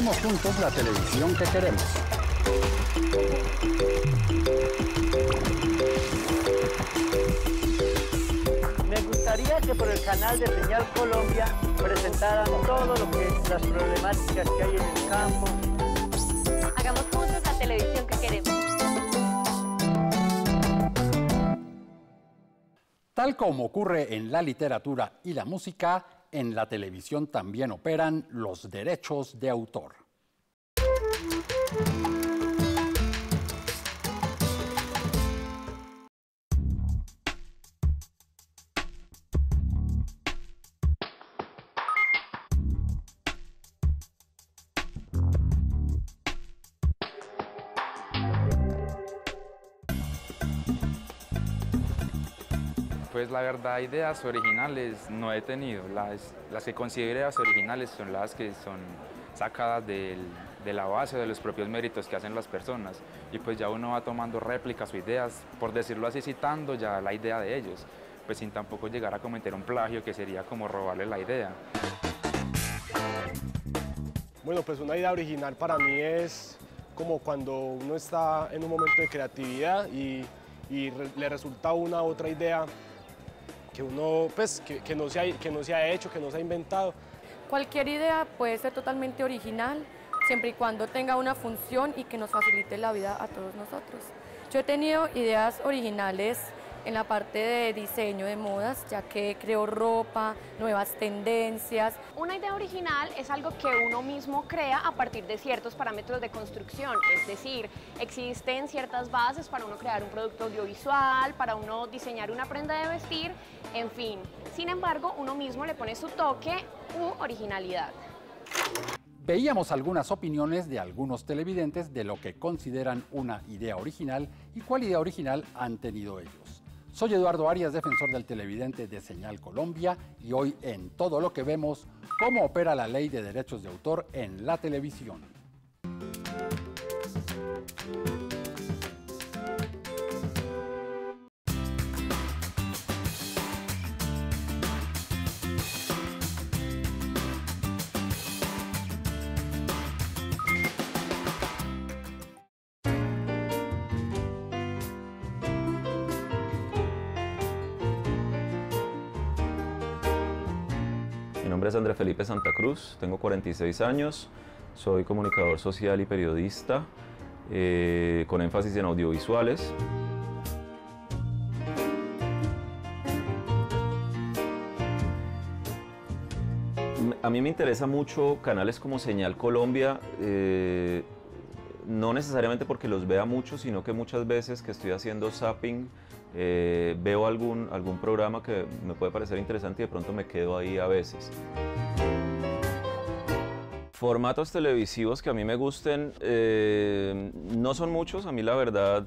Hagamos juntos la televisión que queremos. Me gustaría que por el canal de Señal Colombia presentaran todo lo que las problemáticas que hay en el campo. Hagamos juntos la televisión que queremos. Tal como ocurre en la literatura y la música, en la televisión también operan los derechos de autor. Pues la verdad, ideas originales no he tenido. Las que considero ideas originales son las que son sacadas de la base de los propios méritos que hacen las personas. Y pues ya uno va tomando réplicas o ideas, por decirlo así, citando ya la idea de ellos, pues sin tampoco llegar a cometer un plagio que sería como robarle la idea. Bueno, pues una idea original para mí es como cuando uno está en un momento de creatividad y le resulta una u otra idea que uno, pues, que no se ha hecho, que no se ha inventado. Cualquier idea puede ser totalmente original, siempre y cuando tenga una función y que nos facilite la vida a todos nosotros. Yo he tenido ideas originales en la parte de diseño de modas, ya que creo ropa, nuevas tendencias. Una idea original es algo que uno mismo crea a partir de ciertos parámetros de construcción, es decir, existen ciertas bases para uno crear un producto audiovisual, para uno diseñar una prenda de vestir, en fin. Sin embargo, uno mismo le pone su toque u originalidad. Veíamos algunas opiniones de algunos televidentes de lo que consideran una idea original y cuál idea original han tenido ellos. Soy Eduardo Arias, defensor del televidente de Señal Colombia, y hoy en Todo lo que vemos, cómo opera la ley de derechos de autor en la televisión. Mi nombre es Andrés Felipe Santa Cruz, tengo 46 años, soy comunicador social y periodista, con énfasis en audiovisuales. A mí me interesa mucho canales como Señal Colombia, no necesariamente porque los vea mucho, sino que muchas veces que estoy haciendo zapping, veo algún programa que me puede parecer interesante y de pronto me quedo ahí a veces. Formatos televisivos que a mí me gusten, no son muchos, a mí la verdad,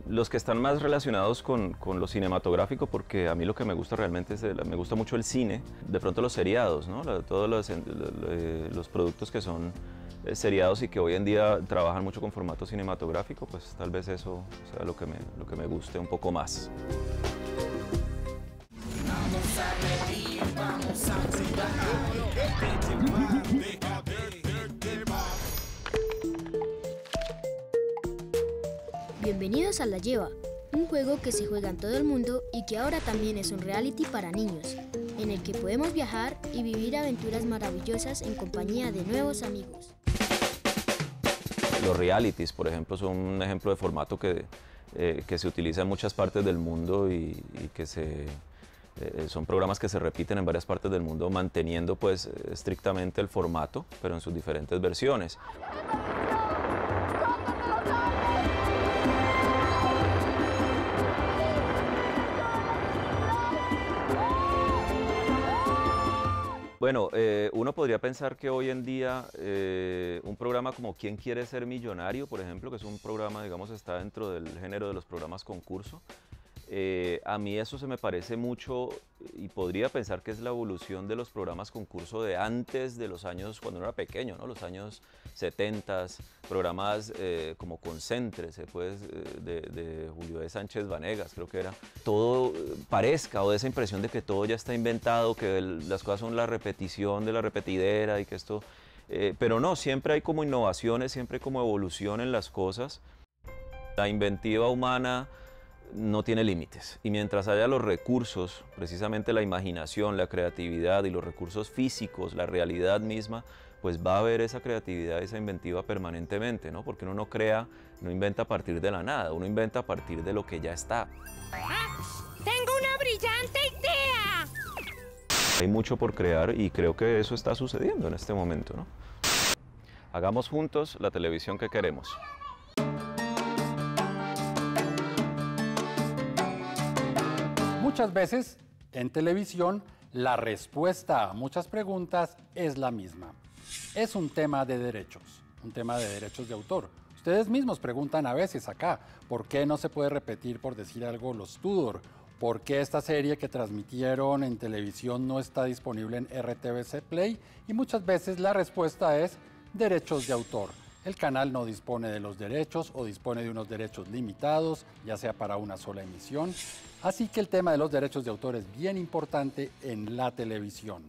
los que están más relacionados con lo cinematográfico, porque a mí lo que me gusta realmente es, me gusta mucho el cine, de pronto los seriados, ¿no? Todos los productos que son seriados y que hoy en día trabajan mucho con formato cinematográfico, pues tal vez eso sea lo que me guste un poco más. Vamos a reír, vamos a jugar. Bienvenidos a La Lleva, un juego que se juega en todo el mundo y que ahora también es un reality para niños, en el que podemos viajar y vivir aventuras maravillosas en compañía de nuevos amigos. Los realities, por ejemplo, son un ejemplo de formato que se utiliza en muchas partes del mundo y que son programas que se repiten en varias partes del mundo, manteniendo pues estrictamente el formato, pero en sus diferentes versiones. Bueno, uno podría pensar que hoy en día un programa como ¿Quién quiere ser millonario?, por ejemplo, que es un programa, digamos, está dentro del género de los programas concurso, a mí eso se me parece mucho y podría pensar que es la evolución de los programas concurso de antes de los años, cuando uno era pequeño, ¿no? Los años 70, programas como Concéntrese, pues, de Julio de Sánchez Vanegas, creo que era. Todo parezca, o de esa impresión de que todo ya está inventado, que las cosas son la repetición de la repetidera y que esto Pero no, siempre hay como innovaciones, siempre hay como evolución en las cosas. La inventiva humana no tiene límites y mientras haya los recursos, precisamente la imaginación, la creatividad y los recursos físicos, la realidad misma, pues va a haber esa creatividad, esa inventiva permanentemente, ¿no? Porque uno no crea, no inventa a partir de la nada, uno inventa a partir de lo que ya está. ¡Tengo una brillante idea! Hay mucho por crear y creo que eso está sucediendo en este momento, ¿no? Hagamos juntos la televisión que queremos. Muchas veces en televisión la respuesta a muchas preguntas es la misma. Es un tema de derechos de autor. Ustedes mismos preguntan a veces acá, ¿por qué no se puede repetir, por decir algo, los Tudor? ¿Por qué esta serie que transmitieron en televisión no está disponible en RTVC Play? Y muchas veces la respuesta es derechos de autor. El canal no dispone de los derechos o dispone de unos derechos limitados, ya sea para una sola emisión. Así que el tema de los derechos de autor es bien importante en la televisión.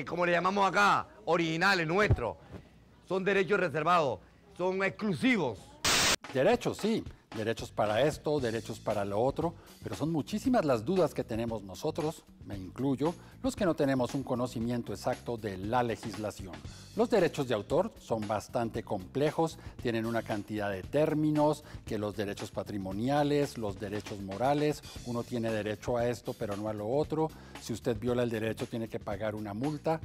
Como le llamamos acá, originales, nuestros. Son derechos reservados, son exclusivos. Derechos, sí. Derechos para esto, derechos para lo otro, pero son muchísimas las dudas que tenemos nosotros, me incluyo, los que no tenemos un conocimiento exacto de la legislación. Los derechos de autor son bastante complejos, tienen una cantidad de términos, que los derechos patrimoniales, los derechos morales, uno tiene derecho a esto pero no a lo otro, si usted viola el derecho tiene que pagar una multa.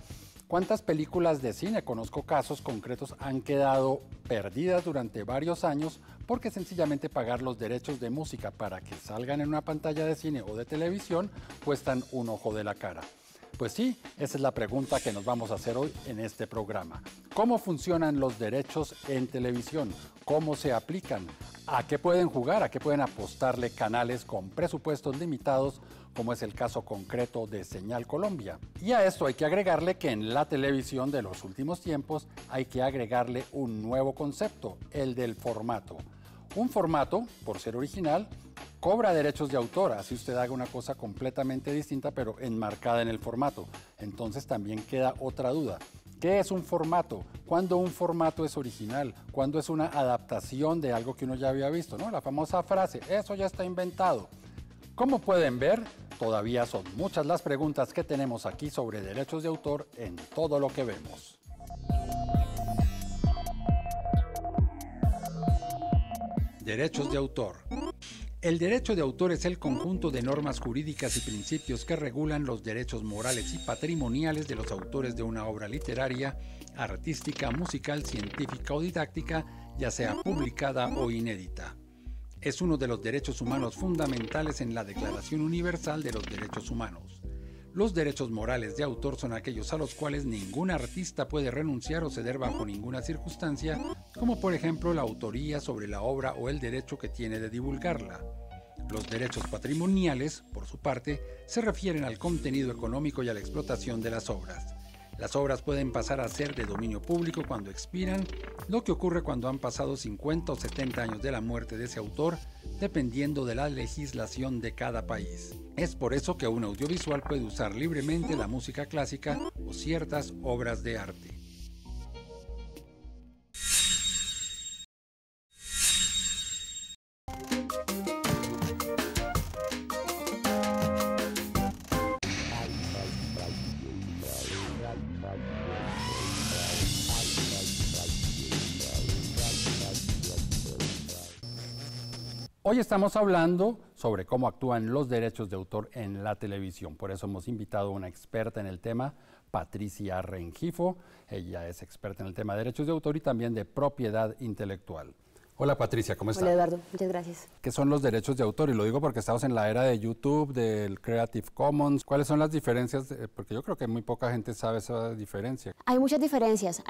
¿Cuántas películas de cine, conozco casos concretos, han quedado perdidas durante varios años porque sencillamente pagar los derechos de música para que salgan en una pantalla de cine o de televisión cuestan un ojo de la cara? Pues sí, esa es la pregunta que nos vamos a hacer hoy en este programa. ¿Cómo funcionan los derechos en televisión? ¿Cómo se aplican? ¿A qué pueden jugar? ¿A qué pueden apostarle canales con presupuestos limitados, como es el caso concreto de Señal Colombia? Y a esto hay que agregarle que en la televisión de los últimos tiempos hay que agregarle un nuevo concepto, el del formato. Un formato, por ser original, cobra derechos de autor, así usted haga una cosa completamente distinta pero enmarcada en el formato. Entonces también queda otra duda. ¿Qué es un formato? ¿Cuándo un formato es original? ¿Cuándo es una adaptación de algo que uno ya había visto? ¿No? La famosa frase, eso ya está inventado. Como pueden ver, todavía son muchas las preguntas que tenemos aquí sobre derechos de autor en todo lo que vemos. Derechos de autor. El derecho de autor es el conjunto de normas jurídicas y principios que regulan los derechos morales y patrimoniales de los autores de una obra literaria, artística, musical, científica o didáctica, ya sea publicada o inédita. Es uno de los derechos humanos fundamentales en la Declaración Universal de los Derechos Humanos. Los derechos morales de autor son aquellos a los cuales ningún artista puede renunciar o ceder bajo ninguna circunstancia, como por ejemplo la autoría sobre la obra o el derecho que tiene de divulgarla. Los derechos patrimoniales, por su parte, se refieren al contenido económico y a la explotación de las obras. Las obras pueden pasar a ser de dominio público cuando expiran, lo que ocurre cuando han pasado 50 o 70 años de la muerte de ese autor, dependiendo de la legislación de cada país. Es por eso que un audiovisual puede usar libremente la música clásica o ciertas obras de arte. Hoy estamos hablando sobre cómo actúan los derechos de autor en la televisión. Por eso hemos invitado a una experta en el tema, Patricia Rengifo. Ella es experta en el tema de derechos de autor y también de propiedad intelectual. Hola Patricia, ¿cómo estás? Hola Eduardo, muchas gracias. ¿Qué son los derechos de autor? Y lo digo porque estamos en la era de YouTube, del Creative Commons. ¿Cuáles son las diferencias? Porque yo creo que muy poca gente sabe esa diferencia. Hay muchas diferencias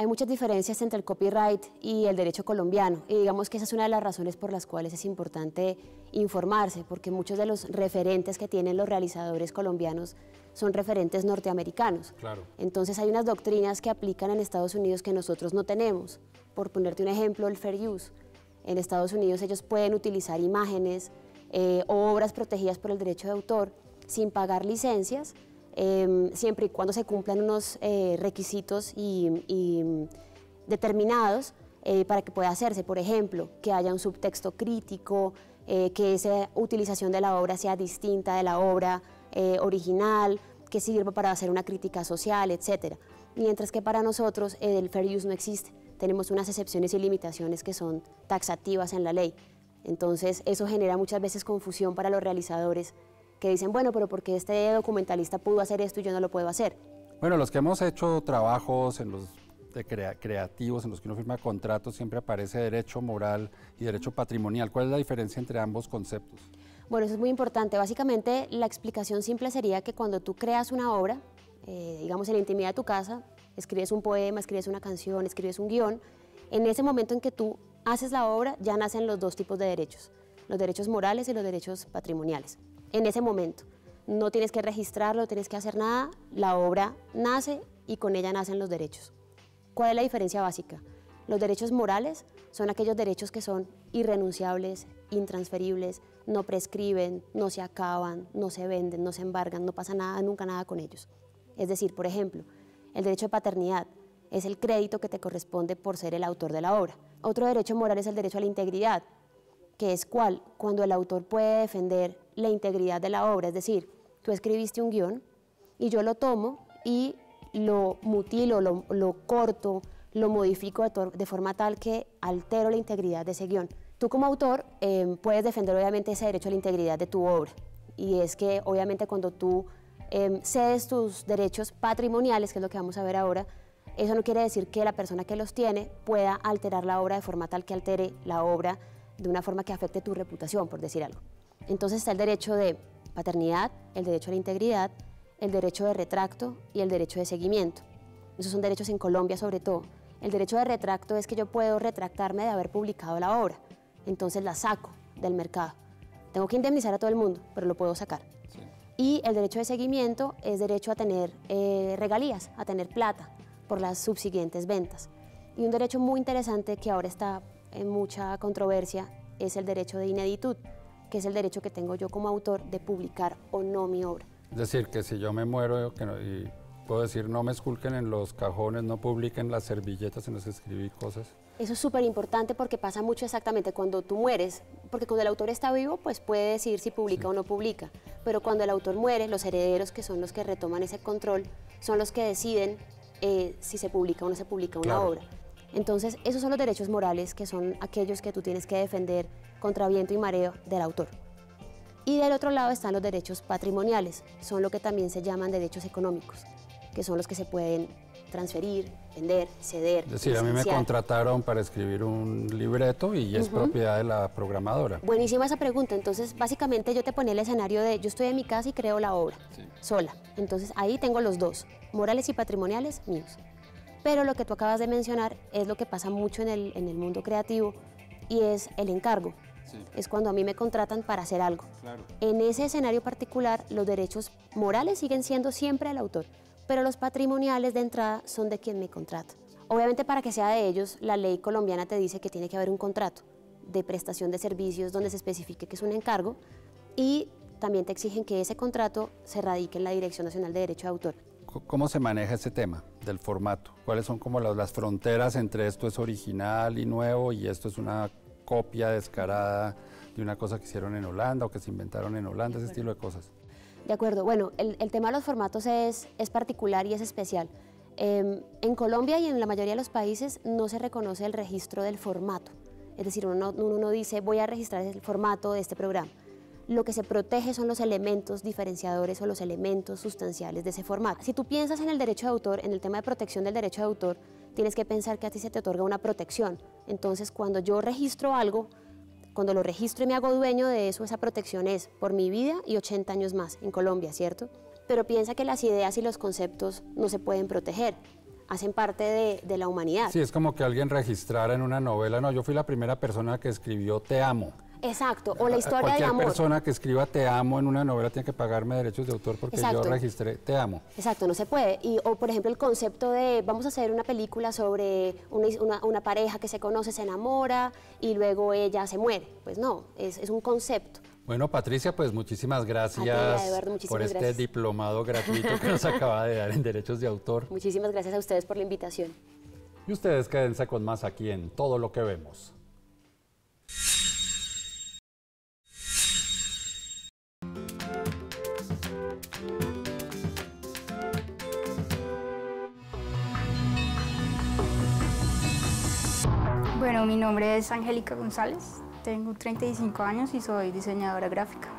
entre el copyright y el derecho colombiano. Y digamos que esa es una de las razones por las cuales es importante informarse, porque muchos de los referentes que tienen los realizadores colombianos son referentes norteamericanos. Claro. Entonces hay unas doctrinas que aplican en Estados Unidos que nosotros no tenemos. Por ponerte un ejemplo, el fair use. En Estados Unidos ellos pueden utilizar imágenes o obras protegidas por el derecho de autor sin pagar licencias siempre y cuando se cumplan unos requisitos y determinados para que pueda hacerse. Por ejemplo, que haya un subtexto crítico, que esa utilización de la obra sea distinta de la obra original, que sirva para hacer una crítica social, etc. Mientras que para nosotros el fair use no existe. Tenemos unas excepciones y limitaciones que son taxativas en la ley. Entonces, eso genera muchas veces confusión para los realizadores que dicen, bueno, pero ¿por qué este documentalista pudo hacer esto y yo no lo puedo hacer? Bueno, los que hemos hecho trabajos en los creativos, en los que uno firma contratos, siempre aparece derecho moral y derecho patrimonial. ¿Cuál es la diferencia entre ambos conceptos? Bueno, eso es muy importante. Básicamente, la explicación simple sería que cuando tú creas una obra, digamos en la intimidad de tu casa, escribes un poema, escribes una canción, escribes un guión, en ese momento en que tú haces la obra, ya nacen los dos tipos de derechos, los derechos morales y los derechos patrimoniales. En ese momento, no tienes que registrarlo, no tienes que hacer nada, la obra nace y con ella nacen los derechos. ¿Cuál es la diferencia básica? Los derechos morales son aquellos derechos que son irrenunciables, intransferibles, no prescriben, no se acaban, no se venden, no se embargan, no pasa nada, nunca nada con ellos. Es decir, por ejemplo, el derecho de paternidad es el crédito que te corresponde por ser el autor de la obra. Otro derecho moral es el derecho a la integridad, que es cuando el autor puede defender la integridad de la obra, es decir, tú escribiste un guión y yo lo tomo y lo mutilo, lo corto, lo modifico de forma tal que altero la integridad de ese guión. Tú como autor puedes defender obviamente ese derecho a la integridad de tu obra, y es que obviamente cuando tú cedes tus derechos patrimoniales, que es lo que vamos a ver ahora, eso no quiere decir que la persona que los tiene pueda alterar la obra de forma tal que altere la obra de una forma que afecte tu reputación, por decir algo. Entonces está el derecho de paternidad, el derecho a la integridad, el derecho de retracto y el derecho de seguimiento. Esos son derechos en Colombia sobre todo. El derecho de retracto es que yo puedo retractarme de haber publicado la obra, entonces la saco del mercado. Tengo que indemnizar a todo el mundo, pero lo puedo sacar. Sí. Y el derecho de seguimiento es derecho a tener regalías, a tener plata por las subsiguientes ventas. Y un derecho muy interesante que ahora está en mucha controversia es el derecho de ineditud, que es el derecho que tengo yo como autor de publicar o no mi obra. Es decir, que si yo me muero y puedo decir no me esculquen en los cajones, no publiquen las servilletas en las que escribí cosas. Eso es súper importante porque pasa mucho exactamente cuando tú mueres, porque cuando el autor está vivo pues puede decir si publica o no publica, pero cuando el autor muere, los herederos, que son los que retoman ese control, son los que deciden si se publica o no se publica una obra. Entonces, esos son los derechos morales, que son aquellos que tú tienes que defender contra viento y mareo del autor. Y del otro lado están los derechos patrimoniales, son lo que también se llaman derechos económicos, que son los que se pueden transferir, vender, ceder. Es decir, a mí me contrataron para escribir un libreto y es propiedad de la programadora. Buenísima esa pregunta. Entonces, básicamente yo te ponía el escenario de yo estoy en mi casa y creo la obra, sola. Entonces, ahí tengo los dos, morales y patrimoniales míos. Pero lo que tú acabas de mencionar es lo que pasa mucho en el mundo creativo y es el encargo. Sí. Es cuando a mí me contratan para hacer algo. Claro. En ese escenario particular, los derechos morales siguen siendo siempre del autor, pero los patrimoniales de entrada son de quien me contrata. Obviamente, para que sea de ellos, la ley colombiana te dice que tiene que haber un contrato de prestación de servicios donde se especifique que es un encargo, y también te exigen que ese contrato se radique en la Dirección Nacional de Derecho de Autor. ¿Cómo se maneja ese tema del formato? ¿Cuáles son como las fronteras entre esto es original y nuevo y esto es una copia descarada de una cosa que hicieron en Holanda o que se inventaron en Holanda, ese estilo de cosas? De acuerdo. Bueno, el tema de los formatos es particular y es especial. En Colombia y en la mayoría de los países no se reconoce el registro del formato. Es decir, uno no dice voy a registrar el formato de este programa. Lo que se protege son los elementos diferenciadores o los elementos sustanciales de ese formato. Si tú piensas en el derecho de autor, en el tema de protección del derecho de autor, tienes que pensar que a ti se te otorga una protección. Entonces, cuando yo registro algo, cuando lo registro y me hago dueño de eso, esa protección es por mi vida y 80 años más en Colombia, ¿cierto? Pero piensa que las ideas y los conceptos no se pueden proteger, hacen parte de la humanidad. Sí, es como que alguien registrara en una novela, no, yo fui la primera persona que escribió Te amo. Exacto, o la historia de amor. Cualquier persona que escriba Te amo en una novela tiene que pagarme derechos de autor porque yo registré Te amo. Exacto, no se puede. O por ejemplo el concepto de vamos a hacer una película sobre una pareja que se conoce, se enamora y luego ella se muere. Pues no, es un concepto. Bueno, Patricia, pues muchísimas gracias Eduardo, por este diplomado gratuito que nos acaba de dar en Derechos de Autor. Muchísimas gracias a ustedes por la invitación. Y ustedes quédense con más aquí en Todo lo que vemos. Bueno, mi nombre es Angélica González, tengo 35 años y soy diseñadora gráfica.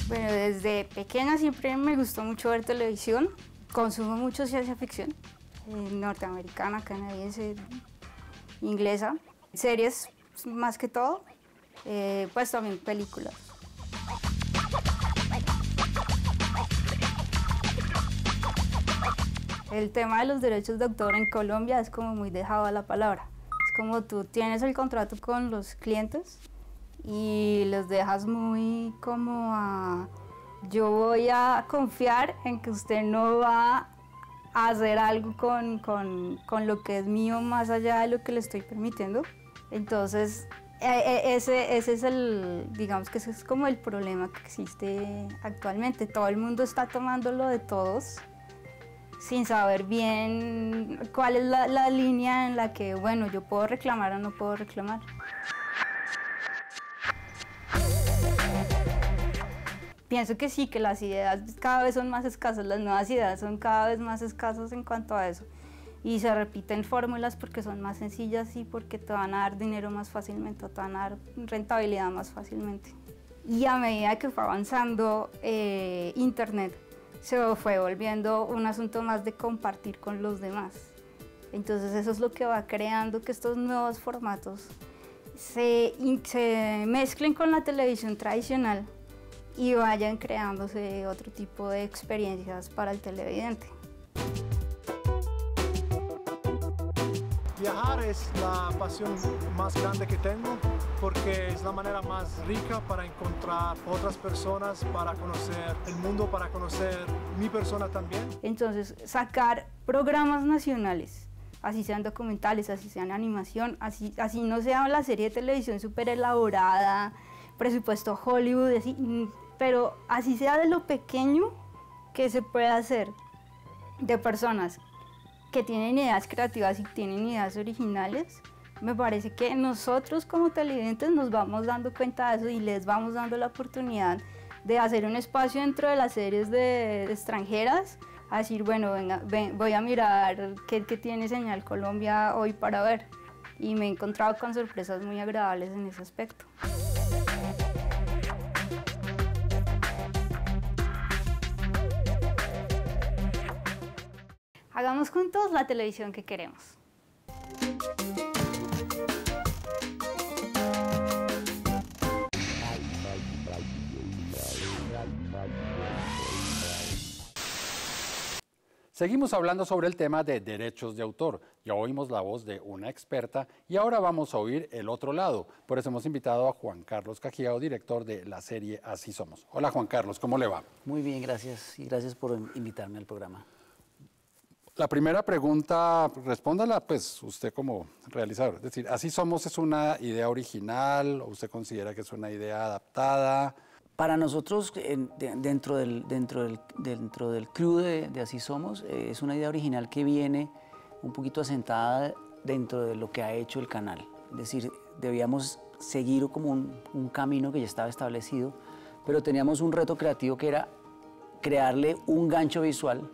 Bueno, desde pequeña siempre me gustó mucho ver televisión, consumo mucho ciencia ficción, norteamericana, canadiense, inglesa, series más que todo. Pues también películas. El tema de los derechos de autor en Colombia es como muy dejado a la palabra. Es como tú tienes el contrato con los clientes y los dejas muy como a... Yo voy a confiar en que usted no va a hacer algo con lo que es mío más allá de lo que le estoy permitiendo. Entonces, ese es el, digamos que ese es como el problema que existe actualmente. Todo el mundo está tomando lo de todos sin saber bien cuál es la línea en la que, bueno, yo puedo reclamar o no puedo reclamar. Pienso que sí, que las ideas cada vez son más escasas, las nuevas ideas son cada vez más escasas en cuanto a eso. Y se repiten fórmulas porque son más sencillas y porque te van a dar dinero más fácilmente, te van a dar rentabilidad más fácilmente. Y a medida que fue avanzando Internet, se fue volviendo un asunto más de compartir con los demás. Entonces eso es lo que va creando que estos nuevos formatos se mezclen con la televisión tradicional y vayan creándose otro tipo de experiencias para el televidente. Viajar es la pasión más grande que tengo porque es la manera más rica para encontrar otras personas, para conocer el mundo, para conocer mi persona también. Entonces, sacar programas nacionales, así sean documentales, así sean animación, así no sea la serie de televisión súper elaborada, presupuesto Hollywood, así, pero así sea de lo pequeño que se puede hacer de personas que tienen ideas creativas y tienen ideas originales, me parece que nosotros como televidentes nos vamos dando cuenta de eso y les vamos dando la oportunidad de hacer un espacio dentro de las series extranjeras, a decir, bueno, venga, voy a mirar qué tiene Señal Colombia hoy para ver. Y me he encontrado con sorpresas muy agradables en ese aspecto. Hagamos juntos la televisión que queremos. Seguimos hablando sobre el tema de derechos de autor. Ya oímos la voz de una experta y ahora vamos a oír el otro lado. Por eso hemos invitado a Juan Carlos Cajiao, director de la serie Así Somos. Hola Juan Carlos, ¿cómo le va? Muy bien, gracias y gracias por invitarme al programa. La primera pregunta, respóndala pues usted como realizador. Es decir, ¿Así Somos es una idea original o usted considera que es una idea adaptada? Para nosotros, dentro del crew de Así Somos, es una idea original que viene un poquito asentada dentro de lo que ha hecho el canal. Es decir, debíamos seguir como un camino que ya estaba establecido, pero teníamos un reto creativo que era crearle un gancho visual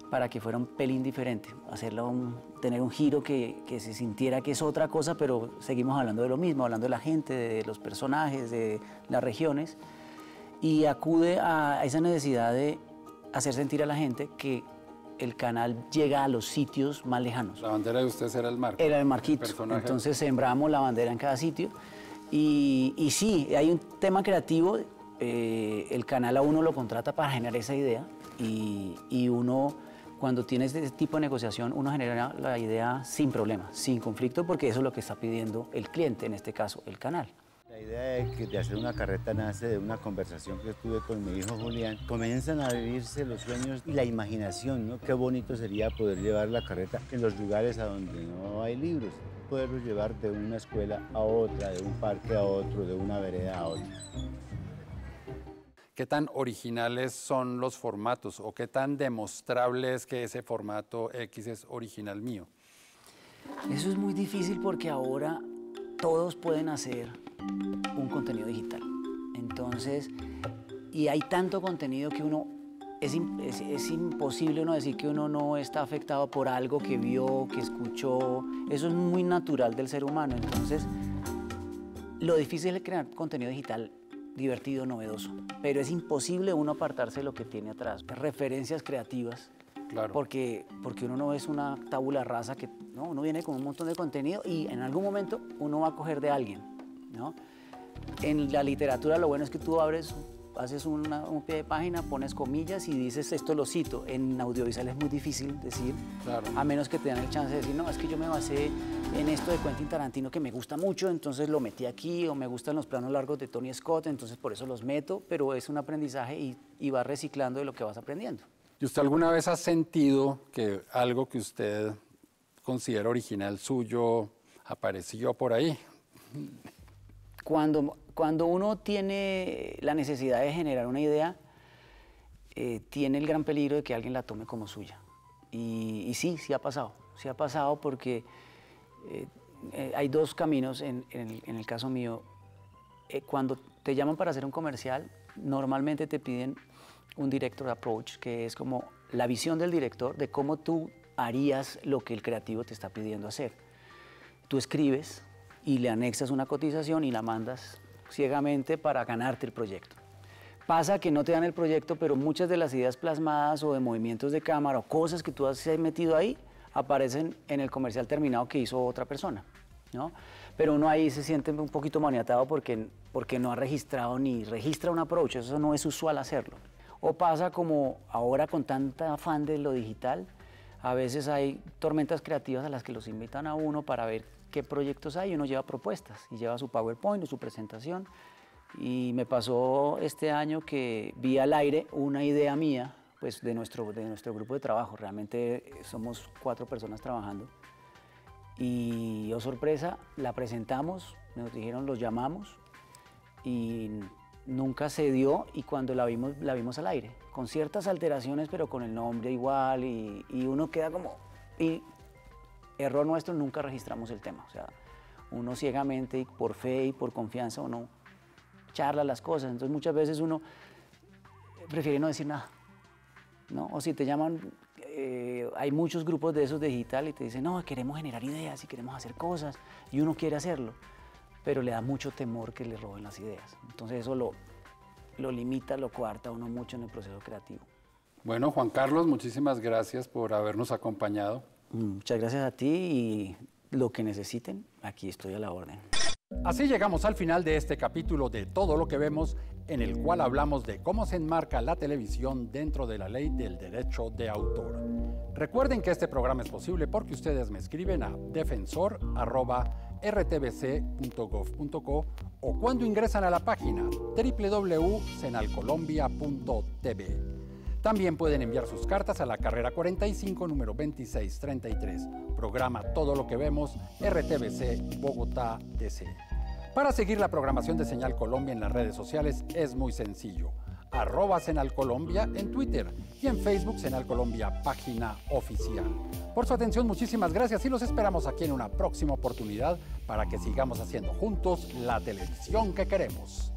para que fuera un pelín diferente, tener un giro que se sintiera que es otra cosa, pero seguimos hablando de lo mismo, hablando de la gente, de los personajes, de las regiones, y acude a esa necesidad de hacer sentir a la gente que el canal llega a los sitios más lejanos. La bandera de ustedes era el marco. Era el marquito, entonces sembramos la bandera en cada sitio, y sí, hay un tema creativo, el canal a uno lo contrata para generar esa idea, y uno... Cuando tienes este tipo de negociación, uno genera la idea sin problema, sin conflicto, porque eso es lo que está pidiendo el cliente, en este caso, el canal. La idea de hacer una carreta nace de una conversación que tuve con mi hijo Julián. Comienzan a vivirse los sueños y la imaginación, ¿no? Qué bonito sería poder llevar la carreta en los lugares a donde no hay libros, poderlos llevar de una escuela a otra, de un parque a otro, de una vereda a otra. ¿Qué tan originales son los formatos o qué tan demostrable es que ese formato X es original mío? Eso es muy difícil porque ahora todos pueden hacer un contenido digital. Entonces, y hay tanto contenido que uno, es imposible uno decir que uno no está afectado por algo que vio, que escuchó. Eso es muy natural del ser humano. Entonces, lo difícil es crear contenido digital divertido, novedoso, pero es imposible uno apartarse de lo que tiene atrás, referencias creativas, claro. porque uno no es una tabula rasa que no, uno viene con un montón de contenido y en algún momento uno va a coger de alguien, ¿no? En la literatura lo bueno es que tú haces un pie de página, pones comillas y dices esto lo cito. En audiovisual es muy difícil decir, claro. A menos que te dan el chance de decir, no, es que yo me basé en esto de Quentin Tarantino que me gusta mucho, entonces lo metí aquí, o me gustan los planos largos de Tony Scott, entonces por eso los meto, pero es un aprendizaje y vas reciclando de lo que vas aprendiendo. ¿Y usted alguna vez ha sentido que algo que usted considera original suyo apareció por ahí? Cuando uno tiene la necesidad de generar una idea, tiene el gran peligro de que alguien la tome como suya. Y sí ha pasado. Sí ha pasado porque hay dos caminos en el caso mío. Cuando te llaman para hacer un comercial, normalmente te piden un director approach, que es como la visión del director de cómo tú harías lo que el creativo te está pidiendo hacer. Tú escribes y le anexas una cotización y la mandas ciegamente para ganarte el proyecto. Pasa que no te dan el proyecto, pero muchas de las ideas plasmadas o de movimientos de cámara o cosas que tú has metido ahí aparecen en el comercial terminado que hizo otra persona, ¿no? Pero uno ahí se siente un poquito maniatado porque no ha registrado ni registra un approach, eso no es usual hacerlo. O pasa como ahora con tanta afán de lo digital, a veces hay tormentas creativas a las que los invitan a uno para ver qué proyectos hay, y uno lleva propuestas y lleva su PowerPoint o su presentación. Y me pasó este año que vi al aire una idea mía, pues de nuestro grupo de trabajo. Realmente somos 4 personas trabajando. Y, oh sorpresa, la presentamos, nos dijeron, los llamamos y nunca se dio, y cuando la vimos al aire, con ciertas alteraciones, pero con el nombre igual, y uno queda como... Error nuestro, nunca registramos el tema. O sea, uno ciegamente y por fe y por confianza uno charla las cosas. Entonces muchas veces uno prefiere no decir nada, ¿no? O si te llaman, hay muchos grupos de esos de digital y te dicen, no, queremos generar ideas y queremos hacer cosas, y uno quiere hacerlo, pero le da mucho temor que le roben las ideas. Entonces eso lo limita, lo coarta a uno mucho en el proceso creativo. Bueno, Juan Carlos, muchísimas gracias por habernos acompañado. Muchas gracias a ti, y lo que necesiten, aquí estoy a la orden. Así llegamos al final de este capítulo de Todo lo que vemos, en el cual hablamos de cómo se enmarca la televisión dentro de la ley del derecho de autor. Recuerden que este programa es posible porque ustedes me escriben a defensor@rtbc.gov.co o cuando ingresan a la página www.senalcolombia.tv. También pueden enviar sus cartas a la carrera 45, número 2633, programa Todo lo que vemos, RTBC, Bogotá, DC. Para seguir la programación de Señal Colombia en las redes sociales es muy sencillo. @SenalColombia en Twitter y en Facebook Senal Colombia, página oficial. Por su atención, muchísimas gracias y los esperamos aquí en una próxima oportunidad para que sigamos haciendo juntos la televisión que queremos.